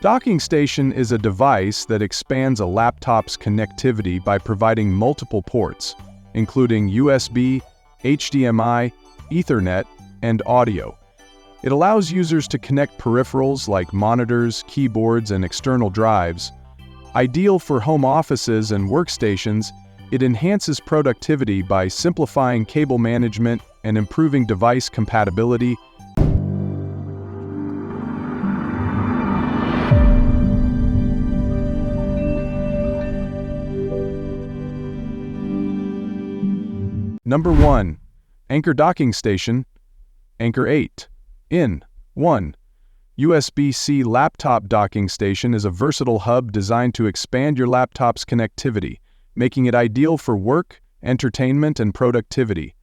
Docking station is a device that expands a laptop's connectivity by providing multiple ports, including USB, HDMI, Ethernet, and audio. It allows users to connect peripherals like monitors, keyboards, and external drives. Ideal for home offices and workstations, it enhances productivity by simplifying cable management and improving device compatibility. Number 1. Anker Docking Station. Anker 8. In 1. USB-C Laptop Docking Station is a versatile hub designed to expand your laptop's connectivity, making it ideal for work, entertainment, and productivity.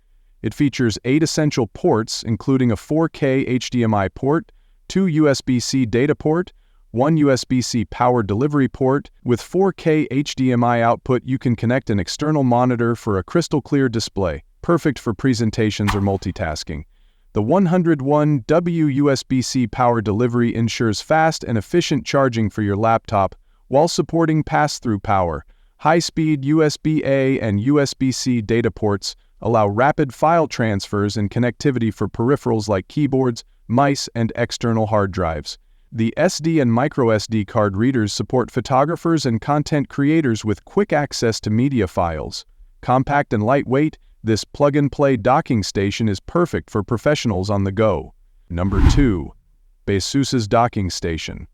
It features 8 essential ports, including a 4K HDMI port, 2 USB-C data port, 1 USB-C power delivery port. With 4K HDMI output, you can connect an external monitor for a crystal-clear display, perfect for presentations or multitasking. The 101W USB-C power delivery ensures fast and efficient charging for your laptop while supporting pass-through power. High-speed USB-A and USB-C data ports allow rapid file transfers and connectivity for peripherals like keyboards, mice, and external hard drives. The SD and microSD card readers support photographers and content creators with quick access to media files. Compact and lightweight, this plug-and-play docking station is perfect for professionals on the go. Number 2. Baseus Docking Station.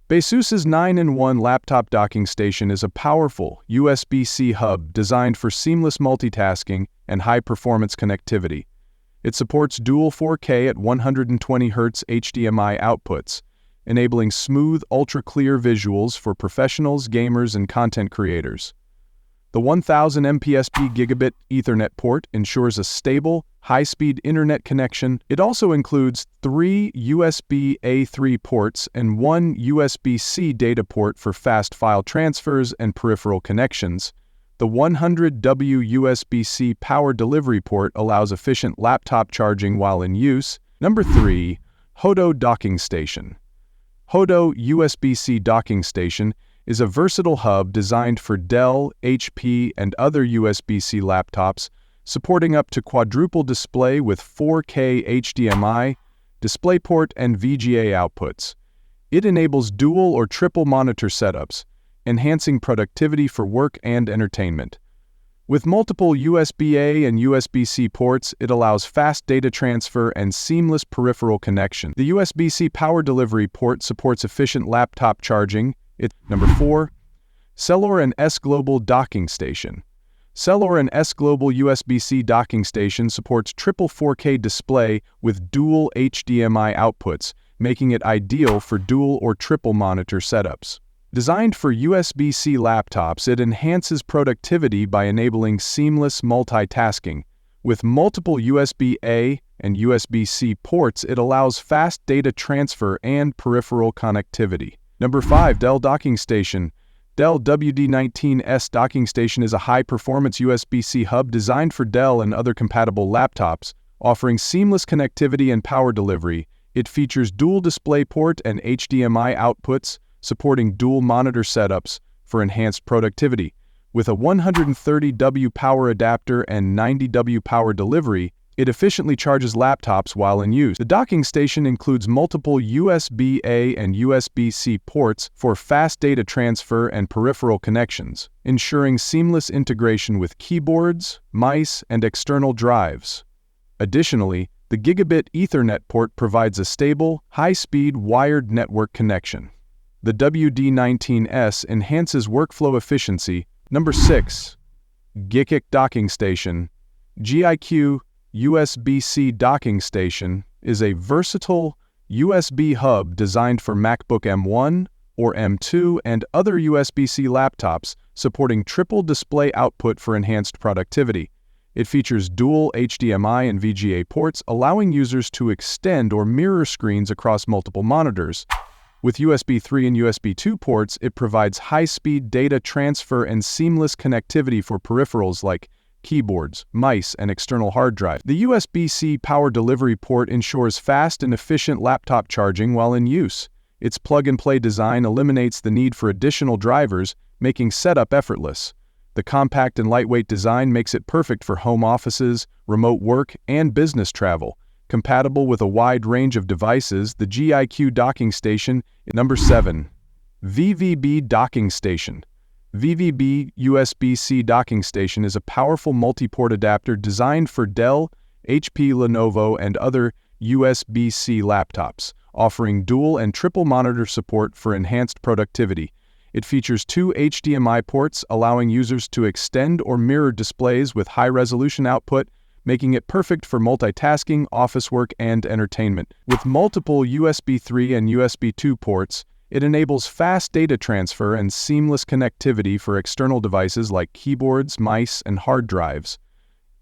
Baseus' 9-in-1 laptop docking station is a powerful USB-C hub designed for seamless multitasking and high-performance connectivity. It supports dual 4K at 120 Hz HDMI outputs, enabling smooth, ultra-clear visuals for professionals, gamers, and content creators. The 1000 MPSP Gigabit Ethernet port ensures a stable, high-speed internet connection. It also includes 3 USB A3 ports and 1 USB-C data port for fast file transfers and peripheral connections. The 100W USB-C power delivery port allows efficient laptop charging while in use. Number 3. Hodo Docking Station. Hodo USB-C Docking Station is a versatile hub designed for Dell, HP, and other USB-C laptops, supporting up to quadruple display with 4K HDMI, DisplayPort, and VGA outputs. It enables dual or triple monitor setups, enhancing productivity for work and entertainment. With multiple USB-A and USB-C ports, it allows fast data transfer and seamless peripheral connection. The USB-C power delivery port supports efficient laptop charging. Number 4. Selore&S-Global Docking Station. Selore&S-Global USB-C Docking Station supports triple 4K display with dual HDMI outputs, making it ideal for dual or triple monitor setups. Designed for USB-C laptops, it enhances productivity by enabling seamless multitasking. With multiple USB-A and USB-C ports, it allows fast data transfer and peripheral connectivity. Number 5. Dell Docking Station. Dell WD-19S Docking Station is a high-performance USB-C hub designed for Dell and other compatible laptops, offering seamless connectivity and power delivery. It features dual DisplayPort and HDMI outputs, supporting dual monitor setups for enhanced productivity. With a 130W power adapter and 90W power delivery, it efficiently charges laptops while in use. The docking station includes multiple USB-A and USB-C ports for fast data transfer and peripheral connections, ensuring seamless integration with keyboards, mice, and external drives. Additionally, the Gigabit Ethernet port provides a stable, high-speed wired network connection. The WD-19S enhances workflow efficiency. Number 6. Giq Docking Station. Giq USB-C Docking Station is a versatile USB hub designed for MacBook M1 or M2 and other USB-C laptops, supporting triple display output for enhanced productivity. It features dual HDMI and VGA ports, allowing users to extend or mirror screens across multiple monitors. With USB 3 and USB 2 ports, it provides high-speed data transfer and seamless connectivity for peripherals like keyboards, mice, and external hard drive. The USB-C power delivery port ensures fast and efficient laptop charging while in use. Its plug-and-play design eliminates the need for additional drivers, making setup effortless. The compact and lightweight design makes it perfect for home offices, remote work, and business travel. Compatible with a wide range of devices, the Giq Docking Station is number 7. VVB Docking Station. VVB USB-C Docking Station is a powerful multi-port adapter designed for Dell, HP, Lenovo, and other USB-C laptops, offering dual and triple monitor support for enhanced productivity. It features 2 HDMI ports, allowing users to extend or mirror displays with high-resolution output, making it perfect for multitasking, office work, and entertainment. With multiple USB 3 and USB 2 ports, it enables fast data transfer and seamless connectivity for external devices like keyboards, mice, and hard drives.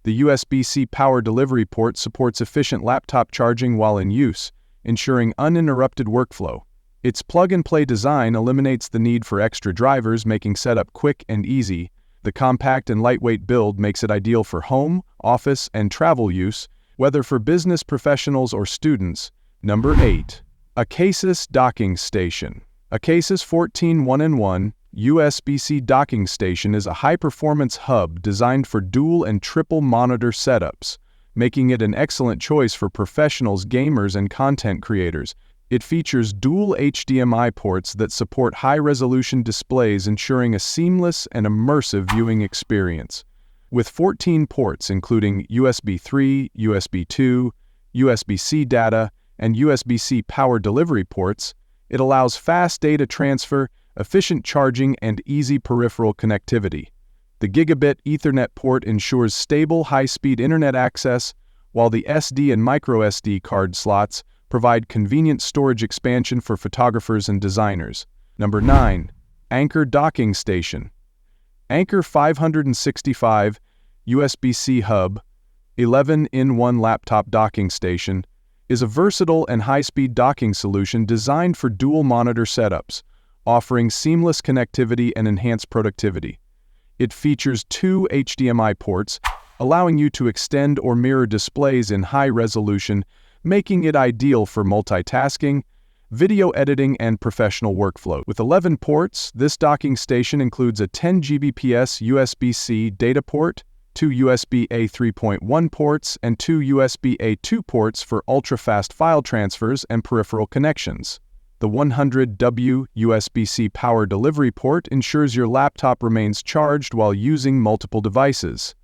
The USB-C power delivery port supports efficient laptop charging while in use, ensuring uninterrupted workflow. Its plug-and-play design eliminates the need for extra drivers, making setup quick and easy. The compact and lightweight build makes it ideal for home, office, and travel use, whether for business professionals or students. Number 8. Acasis Docking Station. Acasis 14-1-in-1 USB-C Docking Station is a high-performance hub designed for dual and triple monitor setups, making it an excellent choice for professionals, gamers, and content creators. It features dual HDMI ports that support high-resolution displays, ensuring a seamless and immersive viewing experience. With 14 ports including USB 3, USB 2, USB-C data, and USB-C power delivery ports, it allows fast data transfer, efficient charging, and easy peripheral connectivity. The Gigabit Ethernet port ensures stable, high-speed internet access, while the SD and microSD card slots provide convenient storage expansion for photographers and designers. Number 9. Anker Docking Station. Anker 565 USB-C Hub 11-in-1 Laptop Docking Station is a versatile and high-speed docking solution designed for dual monitor setups, offering seamless connectivity and enhanced productivity. It features 2 HDMI ports, allowing you to extend or mirror displays in high resolution, making it ideal for multitasking, video editing, and professional workflow. With 11 ports, this docking station includes a 10 Gbps USB-C data port, 2 USB-A 3.1 ports, and 2 USB-A 2 ports for ultra-fast file transfers and peripheral connections. The 100W USB-C power delivery port ensures your laptop remains charged while using multiple devices.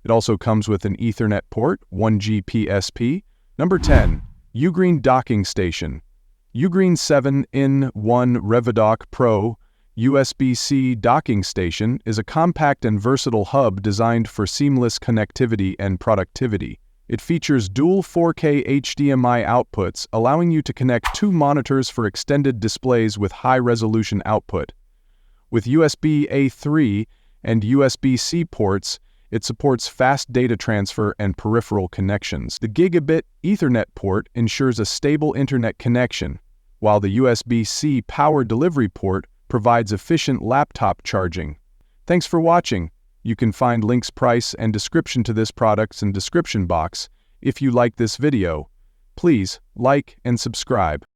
It also comes with an Ethernet port, 1G PSP. Number 10. Ugreen Docking Station. Ugreen 7-in-1 Revidock Pro USB-C Docking Station is a compact and versatile hub designed for seamless connectivity and productivity. It features dual 4K HDMI outputs, allowing you to connect 2 monitors for extended displays with high-resolution output. With USB-A 3 and USB-C ports, it supports fast data transfer and peripheral connections. The Gigabit Ethernet port ensures a stable internet connection, while the USB-C power delivery port provides efficient laptop charging. Thanks for watching. You can find links, price, and description to this products in description box. If you like this video, please like and subscribe.